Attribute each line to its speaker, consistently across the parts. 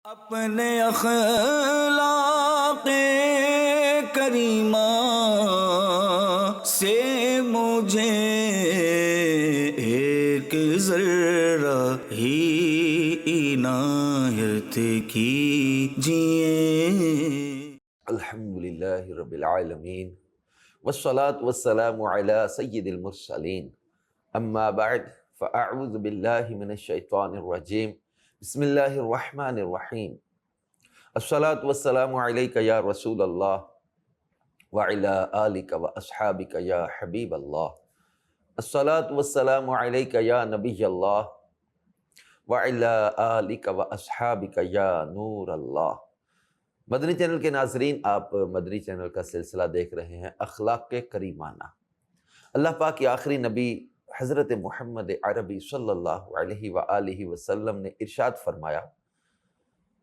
Speaker 1: اپنے اخلاق کریمہ سے مجھے ایک ذرہ ہی عنایت کیجئے۔
Speaker 2: الحمدللہ رب العالمین والصلاة والسلام علی سید المرسلین، اما بعد فاعوذ باللہ من الشیطان الرجیم، بسم اللہ الرحمن الرحیم۔ الصلاة والسلام علیک یا رسول اللہ وعلی آلک واصحابک یا حبیب اللہ۔ الصلاة والسلام علیک یا نبی اللہ وعلی آلک واصحابک یا نور اللہ۔ مدنی چینل کے ناظرین، آپ مدنی چینل کا سلسلہ دیکھ رہے ہیں اخلاق کریمانہ۔ اللہ پاک کی آخری نبی حضرت محمد عربی صلی اللہ علیہ وآلہ وسلم نے ارشاد فرمایا،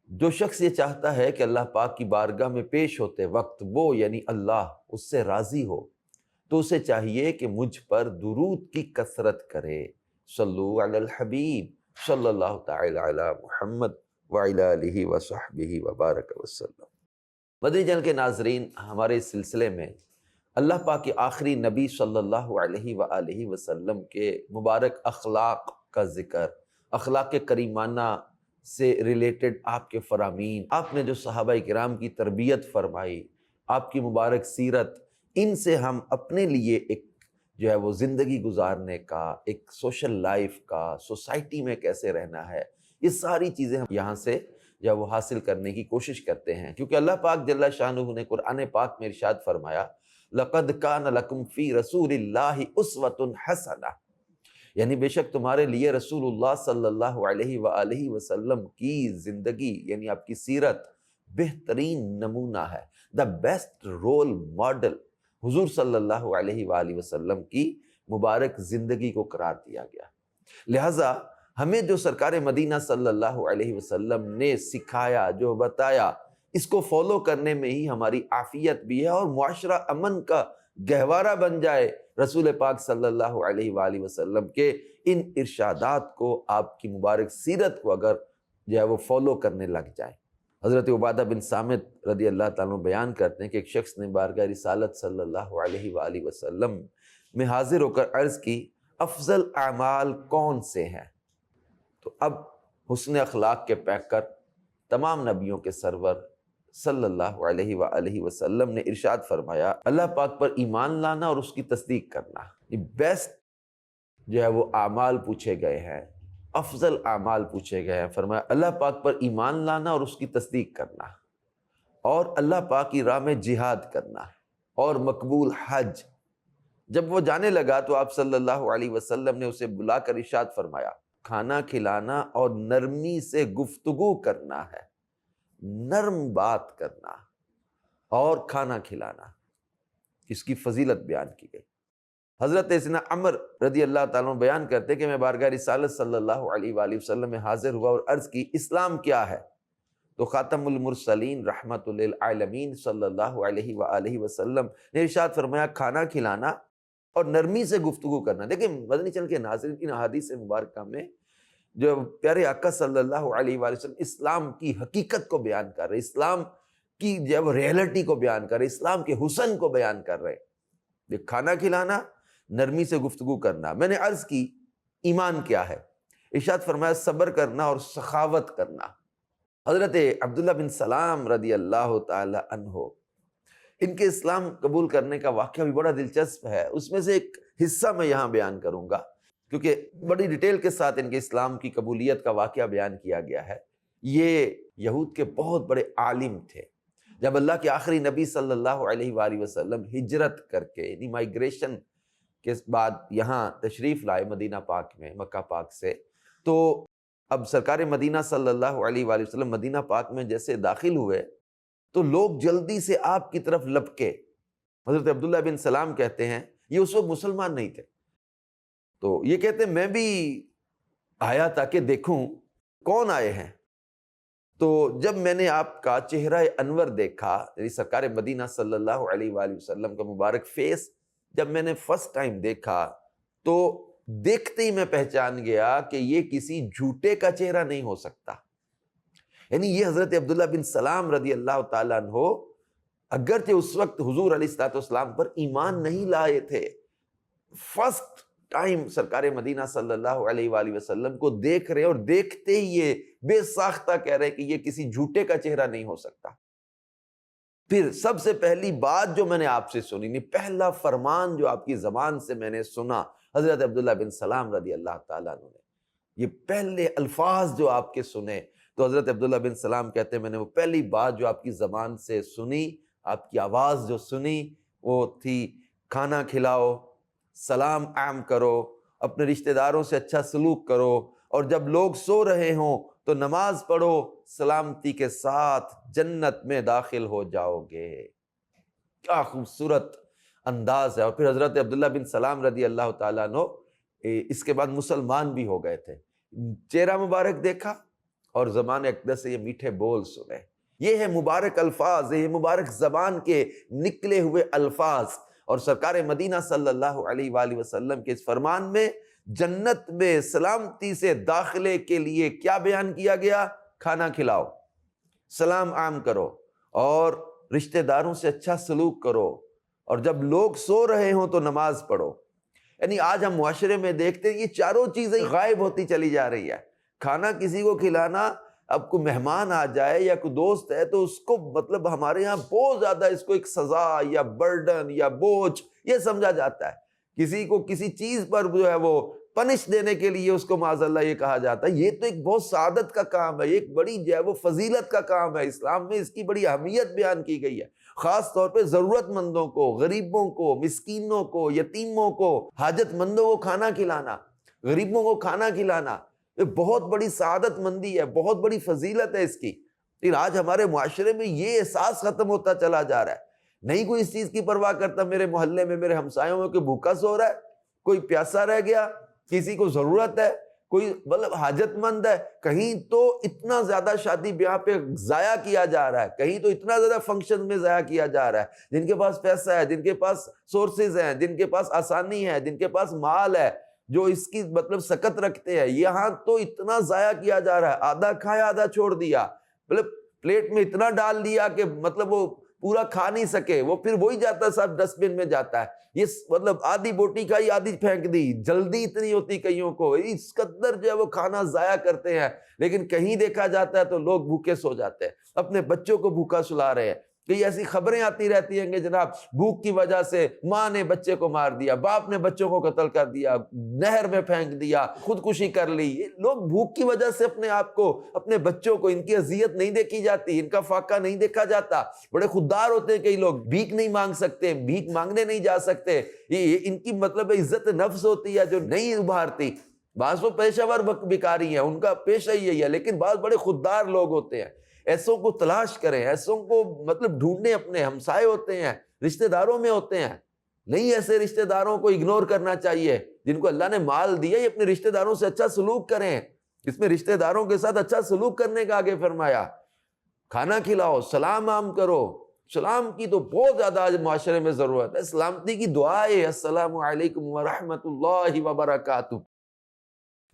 Speaker 2: جو شخص یہ چاہتا ہے کہ اللہ پاک کی بارگاہ میں پیش ہوتے وقت وہ یعنی اللہ اس سے راضی ہو تو اسے چاہیے کہ مجھ پر درود کی کثرت کرے۔ صلو علی الحبیب صلی اللہ تعالی علی محمد وعلی آلہ وصحبہ وبارک وسلم۔ مدنی چینل کے ناظرین، ہمارے اس سلسلے میں اللہ پاک کے آخری نبی صلی اللہ علیہ وآلہ وسلم کے مبارک اخلاق کا ذکر، اخلاق کریمانہ سے ریلیٹڈ آپ کے فرامین، آپ نے جو صحابہ کرام کی تربیت فرمائی، آپ کی مبارک سیرت، ان سے ہم اپنے لیے ایک جو ہے وہ زندگی گزارنے کا، ایک سوشل لائف کا، سوسائٹی میں کیسے رہنا ہے، یہ ساری چیزیں ہم یہاں سے جو ہے وہ حاصل کرنے کی کوشش کرتے ہیں، کیونکہ اللہ پاک جل شانہ نے قرآن پاک میں ارشاد فرمایا، لَقَدْ كَانَ لَكُمْ فِي رَسُولِ اللَّهِ أُسْوَةٌ حَسَنَةٌ، یعنی بے شک تمہارے لیے رسول اللہ صلی اللہ علیہ وآلہ وسلم کی زندگی یعنی آپ کی سیرت بہترین نمونہ ہے، دا بیسٹ رول ماڈل حضور صلی اللہ علیہ وآلہ وسلم کی مبارک زندگی کو قرار دیا گیا۔ لہٰذا ہمیں جو سرکار مدینہ صلی اللہ علیہ وسلم نے سکھایا، جو بتایا، اس کو فالو کرنے میں ہی ہماری عافیت بھی ہے اور معاشرہ امن کا گہوارہ بن جائے۔ رسول پاک صلی اللہ علیہ وآلہ وسلم کے ان ارشادات کو، آپ کی مبارک سیرت کو اگر جو ہے وہ فالو کرنے لگ جائیں۔ حضرت عبادہ بن صامت رضی اللہ تعالیٰ عنہ بیان کرتے ہیں کہ ایک شخص نے بارگاہ رسالت صلی اللہ علیہ وآلہ وسلم میں حاضر ہو کر عرض کی، افضل اعمال کون سے ہیں؟ تو اب حسن اخلاق کے پیکر تمام نبیوں کے سرور صلی اللہ علیہ وآلہ وسلم نے ارشاد فرمایا، اللہ پاک پر ایمان لانا اور اس کی تصدیق کرنا۔ یہ بیسٹ جو ہے وہ اعمال پوچھے گئے ہیں، افضل اعمال پوچھے گئے ہیں۔ فرمایا اللہ پاک پر ایمان لانا اور اس کی تصدیق کرنا، اور اللہ پاک کی راہ میں جہاد کرنا، اور مقبول حج۔ جب وہ جانے لگا تو آپ صلی اللہ علیہ وسلم نے اسے بلا کر ارشاد فرمایا، کھانا کھلانا اور نرمی سے گفتگو کرنا ہے، نرم بات کرنا اور کھانا کھلانا، اس کی فضیلت بیان کی گئی۔ حضرت سیدنا عمر رضی اللہ تعالیٰ عنہ بیان کرتے کہ میں بارگاہ رسالت صلی اللہ علیہ وآلہ وسلم میں حاضر ہوا اور عرض کی، اسلام کیا ہے؟ تو خاتم المرسلین رحمت للعالمین صلی اللہ علیہ وآلہ وسلم نے ارشاد فرمایا، کھانا کھلانا اور نرمی سے گفتگو کرنا۔ دیکھیں مدنی چینل کے ناظرین، ان احادیث مبارکہ میں جو پیارے آقا صلی اللہ علیہ وآلہ وسلم اسلام کی حقیقت کو بیان کر رہے، اسلام کی جو ریئلٹی کو بیان کر رہے، اسلام کے حسن کو بیان کر رہے۔ کھانا کھلانا، نرمی سے گفتگو کرنا۔ میں نے عرض کی ایمان کیا ہے؟ ارشاد فرمایا صبر کرنا اور سخاوت کرنا۔ حضرت عبداللہ بن سلام رضی اللہ تعالی عنہ، ان کے اسلام قبول کرنے کا واقعہ بھی بڑا دلچسپ ہے، اس میں سے ایک حصہ میں یہاں بیان کروں گا کیونکہ بڑی ڈیٹیل کے ساتھ ان کے اسلام کی قبولیت کا واقعہ بیان کیا گیا ہے۔ یہ یہود کے بہت بڑے عالم تھے۔ جب اللہ کے آخری نبی صلی اللہ علیہ وآلہ وسلم ہجرت کر کے یعنی مائیگریشن کے بعد یہاں تشریف لائے مدینہ پاک میں، مکہ پاک سے، تو اب سرکار مدینہ صلی اللہ علیہ وآلہ وسلم مدینہ پاک میں جیسے داخل ہوئے تو لوگ جلدی سے آپ کی طرف لپکے۔ حضرت عبداللہ بن سلام کہتے ہیں یہ اس وقت مسلمان نہیں تھے، تو یہ کہتے ہیں میں بھی آیا تاکہ دیکھوں کون آئے ہیں۔ تو جب میں نے آپ کا چہرہ انور دیکھا، یعنی سرکار مدینہ صلی اللہ علیہ وآلہ وسلم کا مبارک فیس جب میں نے فرسٹ ٹائم دیکھا تو دیکھتے ہی میں پہچان گیا کہ یہ کسی جھوٹے کا چہرہ نہیں ہو سکتا، یعنی یہ حضرت عبداللہ بن سلام رضی اللہ تعالیٰ عنہ اگرچہ اس وقت حضور علیہ الصلوۃ والسلام پر ایمان نہیں لائے تھے، فرسٹ ٹائم سرکار مدینہ صلی اللہ علیہ وآلہ وسلم کو دیکھ رہے اور دیکھتے ہی یہ بے ساختہ کہہ رہے کہ یہ کسی جھوٹے کا چہرہ نہیں ہو سکتا۔ پھر سب سے پہلی بات جو میں نے آپ سے سنی، پہلا فرمان جو آپ کی زبان سے میں نے سنا حضرت عبداللہ بن سلام رضی اللہ تعالیٰ عنہ نے، یہ پہلے الفاظ جو آپ کے سنے تو حضرت عبداللہ بن سلام کہتے ہیں میں نے وہ پہلی بات جو آپ کی زبان سے سنی، آپ کی آواز جو سنی وہ تھی کھانا کھلاؤ، سلام عام کرو، اپنے رشتہ داروں سے اچھا سلوک کرو، اور جب لوگ سو رہے ہوں تو نماز پڑھو، سلامتی کے ساتھ جنت میں داخل ہو جاؤ گے۔ کیا خوبصورت انداز ہے۔ اور پھر حضرت عبداللہ بن سلام رضی اللہ تعالیٰ عنہ اس کے بعد مسلمان بھی ہو گئے تھے، چہرہ مبارک دیکھا اور زبان اقدس سے یہ میٹھے بول سنے۔ یہ ہے مبارک الفاظ، یہ مبارک زبان کے نکلے ہوئے الفاظ، اور سرکار مدینہ صلی اللہ علیہ وآلہ وسلم کے اس فرمان میں جنت میں سلامتی سے داخلے کے لیے کیا بیان کیا گیا؟ کھانا کھلاؤ، سلام عام کرو، اور رشتہ داروں سے اچھا سلوک کرو، اور جب لوگ سو رہے ہوں تو نماز پڑھو۔ یعنی آج ہم معاشرے میں دیکھتے ہیں یہ چاروں چیزیں غائب ہوتی چلی جا رہی ہے۔ کھانا کسی کو کھلانا، اب کوئی مہمان آ جائے یا کوئی دوست ہے تو اس کو مطلب ہمارے یہاں بہت زیادہ اس کو ایک سزا یا برڈن یا بوجھ یہ سمجھا جاتا ہے۔ کسی کو کسی چیز پر جو ہے وہ پنش دینے کے لیے اس کو معاذ اللہ یہ کہا جاتا ہے۔ یہ تو ایک بہت سعادت کا کام ہے، ایک بڑی جو ہے وہ فضیلت کا کام ہے۔ اسلام میں اس کی بڑی اہمیت بیان کی گئی ہے، خاص طور پہ ضرورت مندوں کو، غریبوں کو، مسکینوں کو، یتیموں کو، حاجت مندوں کو کھانا کھلانا، غریبوں کو کھانا کھلانا، یہ بہت بڑی سعادت مندی ہے، بہت بڑی فضیلت ہے اس کی۔ لیکن آج ہمارے معاشرے میں یہ احساس ختم ہوتا چلا جا رہا ہے، نہیں کوئی اس چیز کی پرواہ کرتا۔ میرے محلے میں میرے ہمسایوں میں کوئی بھوکا سو رہا ہے، کوئی پیاسا رہ گیا، کسی کو ضرورت ہے، کوئی مطلب حاجت مند ہے، کہیں تو اتنا زیادہ شادی بیاہ پہ ضائع کیا جا رہا ہے، کہیں تو اتنا زیادہ فنکشن میں ضائع کیا جا رہا ہے۔ جن کے پاس پیسہ ہے، جن کے پاس سورسز ہیں، جن کے پاس آسانی ہے، جن کے پاس مال ہے، جو اس کی مطلب سکت رکھتے ہیں، یہاں تو اتنا ضائع کیا جا رہا ہے، آدھا کھایا آدھا چھوڑ دیا، مطلب پلیٹ میں اتنا ڈال دیا کہ مطلب وہ پورا کھا نہیں سکے، وہ پھر وہی جاتا ہے، سب ڈسٹ بن میں جاتا ہے۔ یہ مطلب آدھی بوٹی کھائی آدھی پھینک دی، جلدی اتنی ہوتی کئیوں کو، اس قدر جو ہے وہ کھانا ضائع کرتے ہیں۔ لیکن کہیں دیکھا جاتا ہے تو لوگ بھوکے سو جاتے ہیں، اپنے بچوں کو بھوکا سلا رہے ہیں۔ کئی ایسی خبریں آتی رہتی ہیں کہ جناب بھوک کی وجہ سے ماں نے بچے کو مار دیا، باپ نے بچوں کو قتل کر دیا، نہر میں پھینک دیا، خودکشی کر لی۔ یہ لوگ بھوک کی وجہ سے اپنے آپ کو، اپنے بچوں کو، ان کی اذیت نہیں دیکھی جاتی، ان کا فاقہ نہیں دیکھا جاتا۔ بڑے خوددار ہوتے ہیں کئی لوگ، بھیک نہیں مانگ سکتے، بھیک مانگنے نہیں جا سکتے، یہ ان کی مطلب عزت نفس ہوتی ہے جو نہیں ابھارتی۔ بعض وہ پیشہ ور بھکاری ہیں، ان کا پیشہ ہی یہی ہے، لیکن بعض بڑے خوددار لوگ ہوتے ہیں۔ ایسوں کو تلاش کریں، ایسوں کو مطلب ڈھونڈیں، اپنے ہمسائے ہوتے ہیں، رشتہ داروں میں ہوتے ہیں، نہیں ایسے رشتہ داروں کو اگنور کرنا چاہیے جن کو اللہ نے مال دیا۔ یہ اپنے رشتہ داروں سے اچھا سلوک کریں، اس میں رشتہ داروں کے ساتھ اچھا سلوک کرنے کا آگے فرمایا۔ کھانا کھلاؤ، سلام عام کرو۔ سلام کی تو بہت زیادہ آج معاشرے میں ضرورت ہے۔ سلامتی کی دعا ہے السلام علیکم ورحمۃ اللہ وبرکاتہ،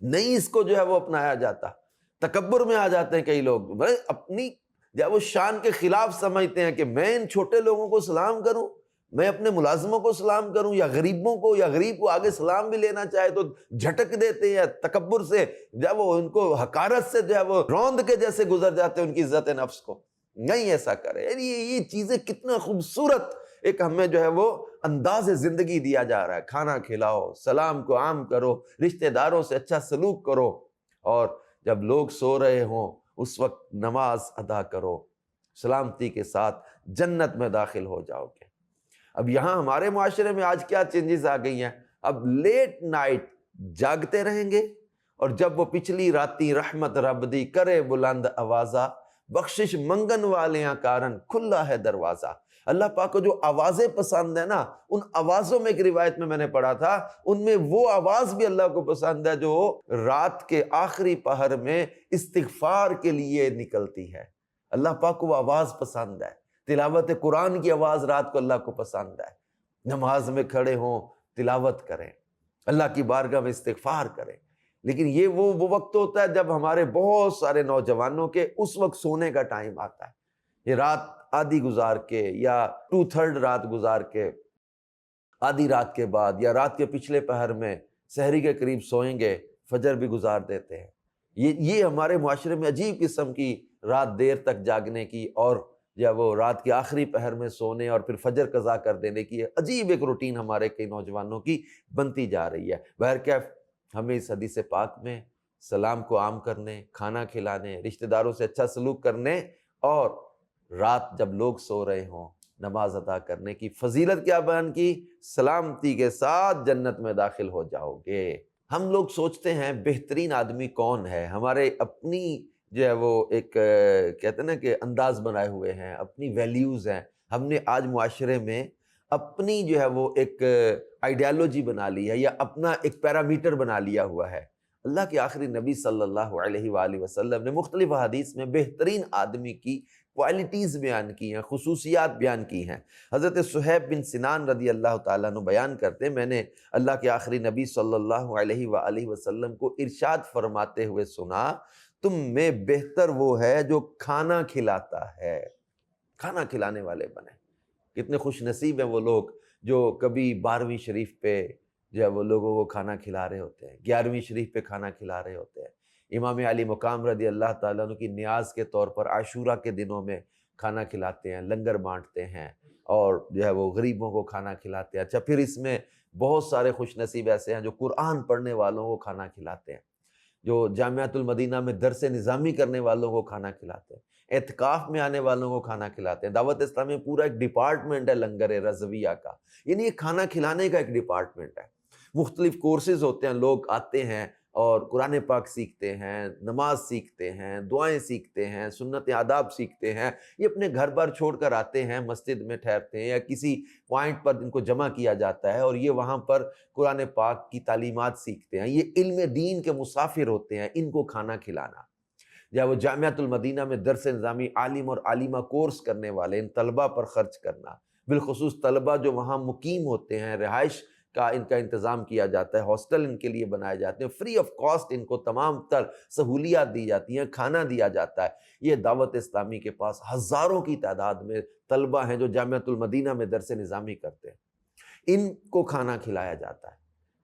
Speaker 2: نہیں اس کو جو ہے وہ اپنایا جاتا۔ تکبر میں آ جاتے ہیں کئی لوگ، اپنی جب وہ شان کے خلاف سمجھتے ہیں کہ میں ان چھوٹے لوگوں کو سلام کروں، میں اپنے ملازموں کو سلام کروں، یا غریبوں کو، یا غریب کو آگے سلام بھی لینا چاہے تو جھٹک دیتے ہیں تکبر سے، جب وہ ان کو حقارت سے جو ہے وہ روند کے جیسے گزر جاتے ہیں ان کی عزت نفس کو۔ نہیں ایسا کرے۔ یہ چیزیں کتنا خوبصورت ایک ہمیں جو ہے وہ انداز زندگی دیا جا رہا ہے۔ کھانا کھلاؤ، سلام کو عام کرو، رشتہ داروں سے اچھا سلوک کرو، اور جب لوگ سو رہے ہوں اس وقت نماز ادا کرو، سلامتی کے ساتھ جنت میں داخل ہو جاؤ گے۔ اب یہاں ہمارے معاشرے میں آج کیا چینجز آ گئی ہیں؟ اب لیٹ نائٹ جاگتے رہیں گے، اور جب وہ پچھلی راتی رحمت رب دی کرے بلند آوازہ، بخشش منگن والیاں کارن کھلا ہے دروازہ۔ اللہ پاک کو جو آوازیں پسند ہے نا، ان آوازوں میں ایک روایت میں نے پڑھا تھا، ان میں وہ آواز بھی اللہ کو پسند ہے جو رات کے آخری پہر میں استغفار کے لیے نکلتی ہے۔ اللہ پاک کو وہ آواز پسند ہے۔ تلاوت قرآن کی آواز رات کو اللہ کو پسند ہے۔ نماز میں کھڑے ہوں، تلاوت کریں، اللہ کی بارگاہ میں استغفار کریں۔ لیکن یہ وہ وقت ہوتا ہے جب ہمارے بہت سارے نوجوانوں کے اس وقت سونے کا ٹائم آتا ہے، یہ رات آدھی گزار کے یا 2/3 رات گزار کے، آدھی رات کے بعد یا رات کے پچھلے پہر میں سحری کے قریب سوئیں گے، فجر بھی گزار دیتے ہیں۔ یہ ہمارے معاشرے میں عجیب قسم کی رات دیر تک جاگنے کی اور یا وہ رات کے آخری پہر میں سونے اور پھر فجر قضا کر دینے کی عجیب ایک روٹین ہمارے کئی نوجوانوں کی بنتی جا رہی ہے۔ بہرکیف ہمیں اس حدیث پاک میں سلام کو عام کرنے، کھانا کھلانے، رشتہ داروں سے اچھا سلوک کرنے اور رات جب لوگ سو رہے ہوں نماز ادا کرنے کی فضیلت کیا بیان کی؟ سلامتی کے ساتھ جنت میں داخل ہو جاؤ گے۔ ہم لوگ سوچتے ہیں بہترین آدمی کون ہے، ہمارے اپنی جو ہے وہ ایک کہتے ہیں نا کہ انداز بنائے ہوئے ہیں، اپنی ویلیوز ہیں، ہم نے آج معاشرے میں اپنی جو ہے وہ ایک آئیڈیالوجی بنا لی ہے یا اپنا ایک پیرامیٹر بنا لیا ہوا ہے۔ اللہ کے آخری نبی صلی اللہ علیہ وآلہ وسلم نے مختلف حدیث میں بہترین آدمی کی کوالٹیز بیان کی ہیں، خصوصیات بیان کی ہیں۔ حضرت صہیب بن سنان رضی اللہ تعالیٰ عنہ بیان کرتے ہیں، میں نے اللہ کے آخری نبی صلی اللہ علیہ وآلہ وسلم کو ارشاد فرماتے ہوئے سنا، تم میں بہتر وہ ہے جو کھانا کھلاتا ہے، کھانا کھلانے والے بنے۔ کتنے خوش نصیب ہیں وہ لوگ جو کبھی 12ویں شریف پہ جو ہے وہ لوگوں کو کھانا کھلا رہے ہوتے ہیں، 11ویں شریف پہ کھانا کھلا رہے ہوتے ہیں، امام علی مقام رضی اللہ تعالیٰ عنہ کی نیاز کے طور پر عاشورہ کے دنوں میں کھانا کھلاتے ہیں، لنگر بانٹتے ہیں اور جو ہے وہ غریبوں کو کھانا کھلاتے ہیں۔ اچھا، پھر اس میں بہت سارے خوش نصیب ایسے ہیں جو قرآن پڑھنے والوں کو کھانا کھلاتے ہیں، جو جامعۃ المدینہ میں درس نظامی کرنے والوں کو کھانا کھلاتے ہیں، اعتکاف میں آنے والوں کو کھانا کھلاتے ہیں۔ دعوت اسلامی میں پورا ایک ڈپارٹمنٹ ہے لنگر رضویہ کا، یعنی یہ کھانا کھلانے کا ایک ڈپارٹمنٹ ہے۔ مختلف کورسز ہوتے ہیں، لوگ آتے ہیں اور قرآن پاک سیکھتے ہیں، نماز سیکھتے ہیں، دعائیں سیکھتے ہیں، سنت آداب سیکھتے ہیں۔ یہ اپنے گھر بار چھوڑ کر آتے ہیں، مسجد میں ٹھہرتے ہیں یا کسی پوائنٹ پر ان کو جمع کیا جاتا ہے اور یہ وہاں پر قرآن پاک کی تعلیمات سیکھتے ہیں۔ یہ علم دین کے مسافر ہوتے ہیں، ان کو کھانا کھلانا یا وہ جامعۃ المدینہ میں درس نظامی عالم اور عالمہ کورس کرنے والے ان طلبہ پر خرچ کرنا، بالخصوص طلبہ جو وہاں مقیم ہوتے ہیں، رہائش کا ان کا انتظام کیا جاتا ہے، ہاسٹل ان کے لیے بنائے جاتے ہیں، فری آف کاسٹ ان کو تمام تر سہولیات دی جاتی ہیں، کھانا دیا جاتا ہے۔ یہ دعوت اسلامی کے پاس ہزاروں کی تعداد میں طلبہ ہیں جو جامعۃ المدینہ میں درس نظامی کرتے ہیں، ان کو کھانا کھلایا جاتا ہے۔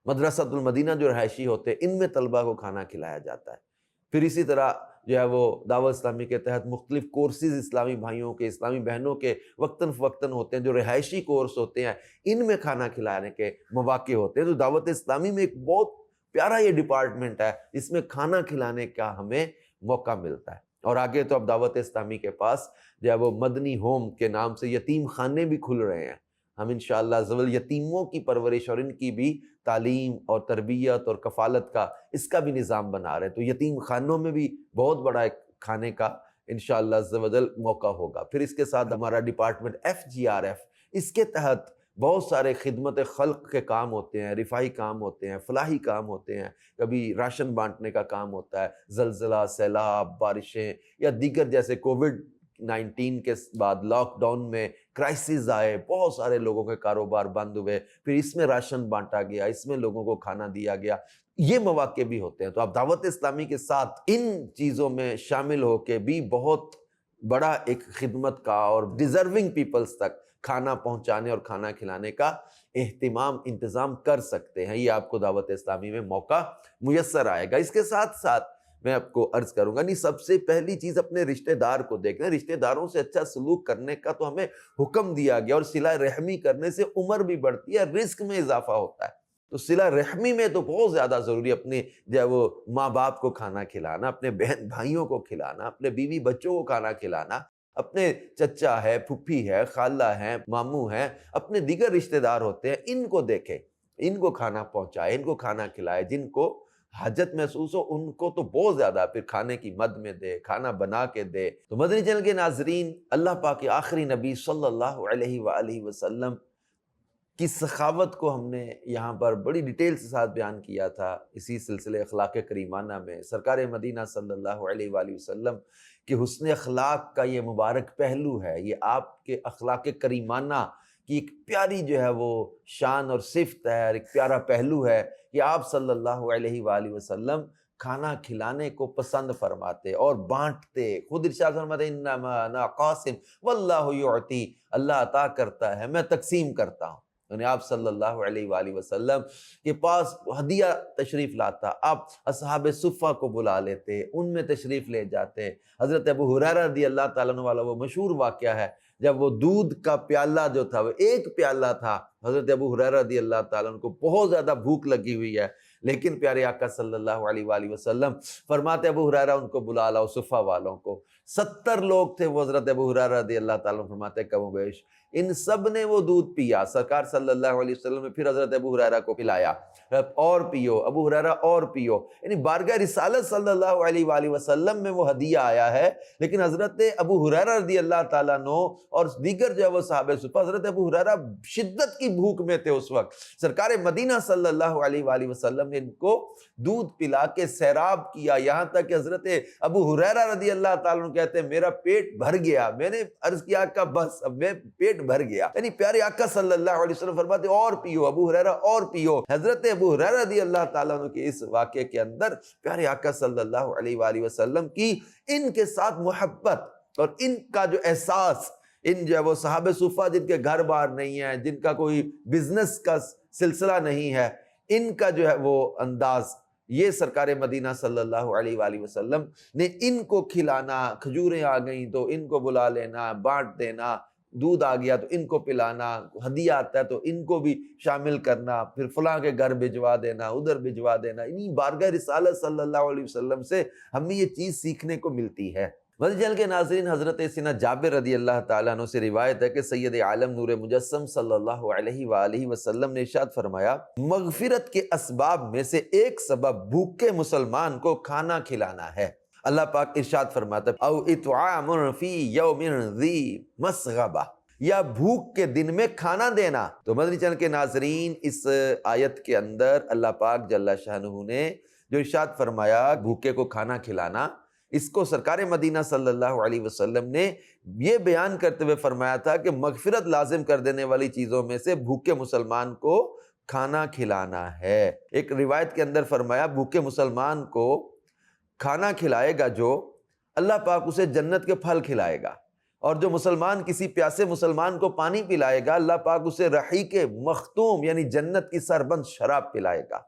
Speaker 2: مدرسۃ المدینہ جو رہائشی ہوتے ہیں ان میں طلبہ کو کھانا کھلایا جاتا ہے۔ پھر اسی طرح جو ہے وہ دعوت اسلامی کے تحت مختلف کورسز اسلامی بھائیوں کے، اسلامی بہنوں کے وقتاً فوقتاً ہوتے ہیں، جو رہائشی کورس ہوتے ہیں، ان میں کھانا کھلانے کے مواقع ہوتے ہیں۔ تو دعوت اسلامی میں ایک بہت پیارا یہ ڈپارٹمنٹ ہے جس میں کھانا کھلانے کا ہمیں موقع ملتا ہے۔ اور آگے تو اب دعوت اسلامی کے پاس جو ہے وہ مدنی ہوم کے نام سے یتیم خانے بھی کھل رہے ہیں۔ ہم انشاءاللہ عزوجل یتیموں کی پرورش اور ان کی بھی تعلیم اور تربیت اور کفالت کا اس کا بھی نظام بنا رہے ہیں۔ تو یتیم خانوں میں بھی بہت بڑا ایک کھانے کا انشاءاللہ عزوجل موقع ہوگا۔ پھر اس کے ساتھ ہمارا ڈپارٹمنٹ FGRF، اس کے تحت بہت سارے خدمت خلق کے کام ہوتے ہیں، رفاہی کام ہوتے ہیں، فلاحی کام ہوتے ہیں، کبھی راشن بانٹنے کا کام ہوتا ہے، زلزلہ، سیلاب، بارشیں یا دیگر جیسے کووڈ-19 کے بعد لاک ڈاؤن میں کرائسس آئے، بہت سارے لوگوں کے کاروبار بند ہوئے، پھر اس میں راشن بانٹا گیا، اس میں لوگوں کو کھانا دیا گیا، یہ مواقع بھی ہوتے ہیں۔ تو اب دعوت اسلامی کے ساتھ ان چیزوں میں شامل ہو کے بھی بہت بڑا ایک خدمت کا اور ڈیزرونگ پیپلز تک کھانا پہنچانے اور کھانا کھلانے کا اہتمام انتظام کر سکتے ہیں۔ یہ آپ کو دعوت اسلامی میں موقع میسر آئے گا۔ اس کے ساتھ ساتھ میں آپ کو عرض کروں گا، نہیں سب سے پہلی چیز اپنے رشتہ دار کو دیکھنا، رشتہ داروں سے اچھا سلوک کرنے کا تو ہمیں حکم دیا گیا، اور صلہ رحمی کرنے سے عمر بھی بڑھتی ہے، رزق میں اضافہ ہوتا ہے۔ تو صلہ رحمی میں تو بہت زیادہ ضروری، اپنے جو ہے وہ ماں باپ کو کھانا کھلانا، اپنے بہن بھائیوں کو کھلانا، اپنے بیوی بچوں کو کھانا کھلانا، اپنے چچا ہے، پھپھی ہے، خالہ ہے، ماموں ہے، اپنے دیگر رشتہ دار ہوتے ہیں، ان کو دیکھے، ان کو کھانا پہنچائے، ان کو کھانا کھلائے، جن کو حاجت محسوس ہو ان کو تو بہت زیادہ پھر کھانے کی مد میں دے، کھانا بنا کے دے۔ تو مدنی چینل کے ناظرین، اللہ پاک کے آخری نبی صلی اللہ علیہ وآلہ وسلم کی سخاوت کو ہم نے یہاں پر بڑی ڈیٹیل کے ساتھ بیان کیا تھا اسی سلسلے اخلاق کریمانہ میں۔ سرکار مدینہ صلی اللہ علیہ وآلہ وسلم کہ حسن اخلاق کا یہ مبارک پہلو ہے، یہ آپ کے اخلاق کریمانہ کی ایک پیاری جو ہے وہ شان اور صفت ہے، اور ایک پیارا پہلو ہے کہ آپ صلی اللہ علیہ وآلہ وسلم کھانا کھلانے کو پسند فرماتے اور بانٹتے. خود ارشاد فرماتے انما انا قاسم واللہ یعطی، اللہ عطا کرتا ہے میں تقسیم کرتا ہوں. یعنی آپ صلی اللہ علیہ وآلہ وسلم کے پاس ہدیہ تشریف لاتا، آپ اصحاب صفہ کو بلا لیتے، ان میں تشریف لے جاتے. حضرت ابو ہریرہ رضی اللہ تعالیٰ عنہ والا وہ مشہور واقعہ ہے جب وہ دودھ کا پیالہ جو تھا، وہ ایک پیالہ تھا، حضرت ابو ہریرہ رضی اللہ تعالیٰ عنہ کو بہت زیادہ بھوک لگی ہوئی ہے، لیکن پیارے آقا صلی اللہ علیہ وآلہ وسلم فرماتے ابو ہریرہ ان کو بلا لاؤ، صفہ والوں کو. 70 لوگ تھے وہ، حضرت ابو ہریرہ رضی اللہ تعالیٰ عنہ فرماتے کم و بیش ان سب نے وہ دودھ پیا. سرکار صلی اللہ علیہ وسلم نے پھر حضرت ابو ہریرہ کو پلایا، اور پیو ابو ہریرہ اور پیو. یعنی بارگاہ رسالت صلی اللہ علیہ وآلہ وسلم میں وہ ہدیہ آیا ہے، لیکن حضرت ابو ہریرہ رضی اللہ تعالیٰ عنہ اور دیگر جو ہے وہ صحابہ صفہ، حضرت ابو ہریرہ شدت کی بھوک میں تھے اس وقت. سرکار مدینہ صلی اللہ علیہ وآلہ وسلم نے ان کو دودھ پلا کے سیراب کیا، یہاں تک کہ حضرت ابو ہریرہ رضی اللہ تعالیٰ عنہ کہتے ہیں میرا پیٹ بھر گیا. میں نے عرض کیا آقا بس اب میں پیٹ بھر گیا. یعنی پیارے آقا صلی اللہ علیہ وسلم فرماتے اور پیو ابو ہریرہ اور پیو. حضرت ابو ہریرہ رضی اللہ تعالیٰ عنہ کے اس واقعے کے اندر پیارے آقا صلی اللہ علیہ وآلہ وسلم کی ان کے ساتھ محبت اور ان کا جو احساس، ان جو ہے وہ صحابہ صفہ جن کے گھر بار نہیں ہے، جن کا کوئی بزنس کا سلسلہ نہیں ہے، ان کا جو ہے وہ انداز، یہ سرکار مدینہ صلی اللہ علیہ وآلہ وسلم نے ان کو کھلانا. کھجوریں آ گئیں تو ان کو بلا لینا، بانٹ دینا، دودھ آ گیا تو ان کو پلانا، ہدیہ آتا ہے تو ان کو بھی شامل کرنا، پھر فلاں کے گھر بھجوا دینا، ادھر بھجوا دینا. انہی بارگاہ رسالت صلی اللہ علیہ وسلم سے ہمیں یہ چیز سیکھنے کو ملتی ہے. مدنی چینل کے ناظرین، حضرت سیدنا جابر رضی اللہ تعالیٰ عنہ سے روایت ہے کہ سید عالم نور مجسم صلی اللہ علیہ وآلہ وسلم نے ارشاد فرمایا مغفرت کے اسباب میں سے ایک سبب بھوکے مسلمان کو کھانا کھلانا ہے. اللہ پاک ارشاد فرماتا ہے او اطعام فی یوم ذی مسغبہ، یا بھوک کے دن میں کھانا دینا. تو مدنی چینل کے ناظرین، اس آیت کے اندر اللہ پاک جل شانہ نے جو ارشاد فرمایا بھوکے کو کھانا کھلانا، اس کو سرکار مدینہ صلی اللہ علیہ وسلم نے یہ بیان کرتے ہوئے فرمایا تھا کہ مغفرت لازم کر دینے والی چیزوں میں سے بھوکے مسلمان کو کھانا کھلانا ہے. ایک روایت کے اندر فرمایا بھوکے مسلمان کو کھانا کھلائے گا جو، اللہ پاک اسے جنت کے پھل کھلائے گا، اور جو مسلمان کسی پیاسے مسلمان کو پانی پلائے گا، اللہ پاک اسے رحیق مختوم یعنی جنت کی سربند شراب پلائے گا.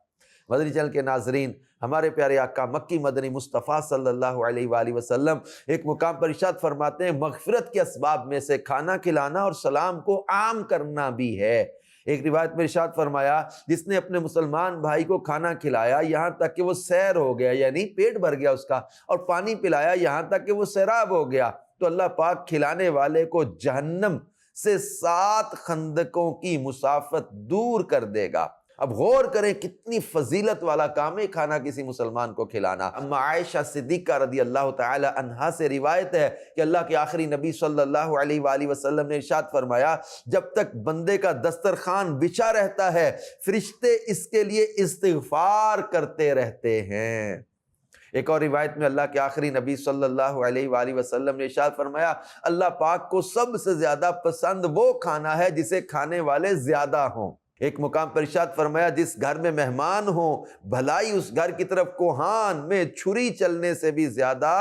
Speaker 2: مدنی چینل کے ناظرین، ہمارے پیارے آقا مکی مدنی مصطفیٰ صلی اللہ علیہ وآلہ وسلم ایک مقام پر ارشاد فرماتے ہیں مغفرت کے اسباب میں سے کھانا کھلانا اور سلام کو عام کرنا بھی ہے. ایک روایت میں ارشاد فرمایا جس نے اپنے مسلمان بھائی کو کھانا کھلایا یہاں تک کہ وہ سیر ہو گیا، یعنی پیٹ بھر گیا اس کا، اور پانی پلایا یہاں تک کہ وہ سیراب ہو گیا، تو اللہ پاک کھلانے والے کو جہنم سے 7 خندقوں کی مسافت دور کر دے گا. اب غور کریں کتنی فضیلت والا کام ہے کھانا کسی مسلمان کو کھلانا. اما عائشہ صدیقہ رضی اللہ تعالی عنہا سے روایت ہے کہ اللہ کے آخری نبی صلی اللہ علیہ وآلہ وسلم نے ارشاد فرمایا جب تک بندے کا دسترخوان بچھا رہتا ہے فرشتے اس کے لیے استغفار کرتے رہتے ہیں. ایک اور روایت میں اللہ کے آخری نبی صلی اللہ علیہ وآلہ وسلم نے ارشاد فرمایا اللہ پاک کو سب سے زیادہ پسند وہ کھانا ہے جسے کھانے والے زیادہ ہوں. ایک مقام پر ارشاد فرمایا جس گھر میں مہمان ہوں بھلائی اس گھر کی طرف کوہان میں چھری چلنے سے بھی زیادہ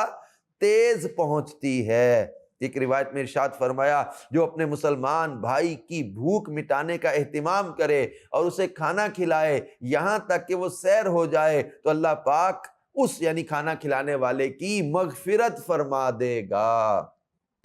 Speaker 2: تیز پہنچتی ہے. ایک روایت میں ارشاد فرمایا جو اپنے مسلمان بھائی کی بھوک مٹانے کا اہتمام کرے اور اسے کھانا کھلائے یہاں تک کہ وہ سیر ہو جائے تو اللہ پاک اس یعنی کھانا کھلانے والے کی مغفرت فرما دے گا.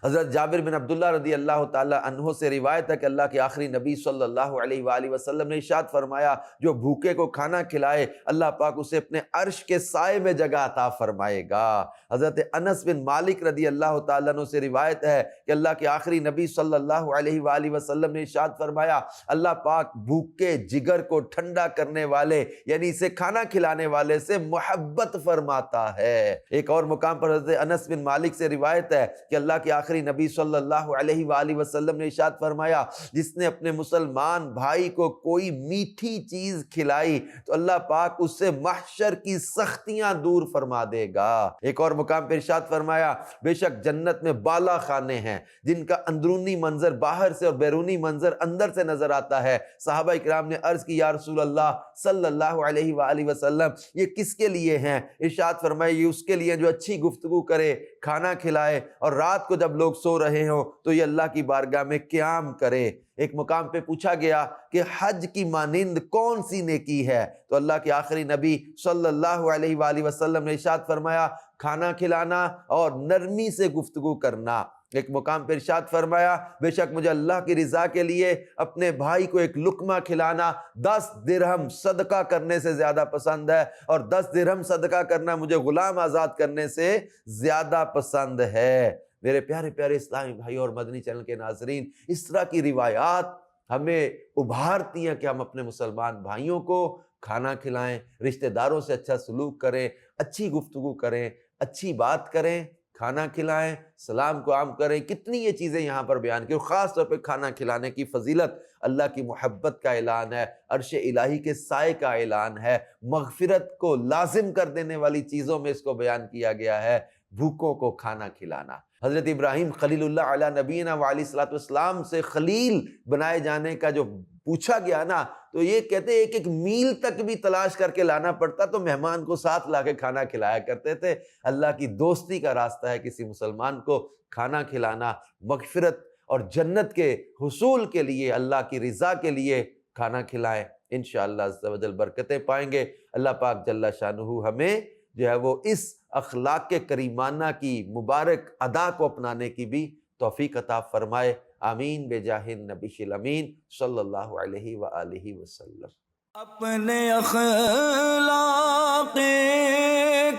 Speaker 2: حضرت جابر بن عبداللہ رضی اللہ تعالی عنہ سے روایت ہے کہ اللہ کے آخری نبی صلی اللہ علیہ وآلہ وسلم نے ارشاد فرمایا جو بھوکے کو کھانا کھلائے اللہ پاک اسے اپنے عرش کے سائے میں جگہ عطا فرمائے گا. حضرت انس بن مالک رضی اللہ تعالی عنہ سے روایت ہے کہ اللہ کے آخری نبی صلی اللہ علیہ وآلہ وسلم نے ارشاد فرمایا اللہ پاک بھوکے جگر کو ٹھنڈا کرنے والے یعنی اسے کھانا کھلانے والے سے محبت فرماتا ہے. ایک اور مقام پر حضرت انس بن مالک سے روایت ہے کہ اللہ کے آخری آخری نبی صلی اللہ علیہ وآلہ وسلم نے ارشاد فرمایا جس نے اپنے مسلمان بھائی کو کوئی میٹھی چیز کھلائی تو اللہ پاک اس سے محشر کی سختیاں دور فرما دے گا۔ ایک اور مقام پر ارشاد فرمایا بے شک جنت میں بالا خانے ہیں جن کا اندرونی منظر باہر سے اور بیرونی منظر اندر سے نظر آتا ہے۔ صحابہ اکرام نے عرض کی یا رسول اللہ صلی اللہ علیہ وآلہ وسلم یہ کس کے لیے ہیں؟ ارشاد فرمایا یہ اس کے لیے جو اچھی گفتگو کرے، کھانا کھلائے، اور رات کو جب لوگ سو رہے ہوں تو یہ اللہ کی بارگاہ میں قیام کرے۔ ایک مقام پہ پوچھا گیا کہ حج کی مانند کون سی نیکی ہے؟ تو اللہ کے آخری نبی صلی اللہ علیہ وآلہ وسلم نے ارشاد فرمایا کھانا کھلانا اور نرمی سے گفتگو کرنا۔ ایک مقام پر ارشاد فرمایا بے شک مجھے اللہ کی رضا کے لیے اپنے بھائی کو ایک لقمہ کھلانا 10 درہم صدقہ کرنے سے زیادہ پسند ہے، اور 10 درہم صدقہ کرنا مجھے غلام آزاد کرنے سے زیادہ پسند ہے۔ میرے پیارے پیارے اسلامی بھائی اور مدنی چینل کے ناظرین، اس طرح کی روایات ہمیں ابھارتی ہیں کہ ہم اپنے مسلمان بھائیوں کو کھانا کھلائیں، رشتہ داروں سے اچھا سلوک کریں، اچھی گفتگو کریں، اچھی بات کریں، کھانا کھلائیں، سلام کو عام کریں۔ کتنی یہ چیزیں یہاں پر بیان کی، اور خاص طور پہ کھانا کھلانے کی فضیلت اللہ کی محبت کا اعلان ہے، عرش الہی کے سائے کا اعلان ہے، مغفرت کو لازم کر دینے والی چیزوں میں اس کو بیان کیا گیا ہے، بھوکوں کو کھانا کھلانا۔ حضرت ابراہیم خلیل اللہ علیہ نبینا وعلیہ الصلوۃ والسلام سے خلیل بنائے جانے کا جو پوچھا گیا نا، تو یہ کہتے ایک ایک میل تک بھی تلاش کر کے لانا پڑتا تو مہمان کو ساتھ لا کے کھانا کھلایا کرتے تھے۔ اللہ کی دوستی کا راستہ ہے کسی مسلمان کو کھانا کھلانا، مغفرت اور جنت کے حصول کے لیے، اللہ کی رضا کے لیے کھانا کھلائیں، انشاءاللہ عز و جل برکتیں پائیں گے۔ اللہ پاک جل شانہ ہمیں جو ہے وہ اس اخلاق کے کریمانہ کی مبارک ادا کو اپنانے کی بھی توفیق عطا فرمائے، آمین بجاہ النبی الامین صلی اللہ علیہ وآلہ وسلم۔
Speaker 1: اپنے اخلاق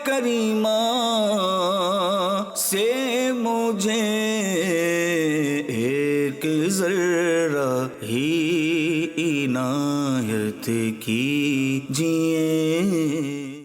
Speaker 1: کریمہ سے مجھے ایک ذرہ ہی عنایت کی